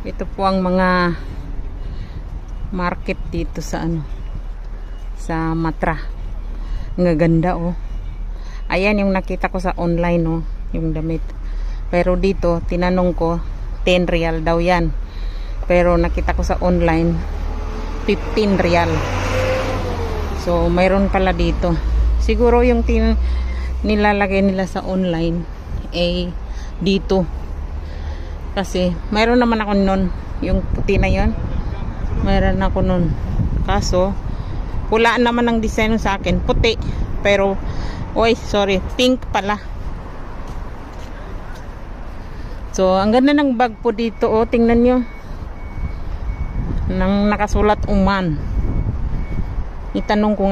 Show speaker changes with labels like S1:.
S1: Ito po ang mga market dito sa sa Matra. Ang ganda oh. Ayan yung nakita ko sa online oh, yung damit. Pero dito tinanong ko 10 real daw yan. Pero nakita ko sa online 15 real. So mayroon pala dito. Siguro yung nilalagay nila sa online ay dito. Kasi mayroon naman ako nun, yung puti na yon, mayroon ako nun. Kaso pula naman ang design sa akin, puti, pero pink pala. So ang ganda ng bag po dito oh, tingnan nyo, nang nakasulat Uman. Itanong ko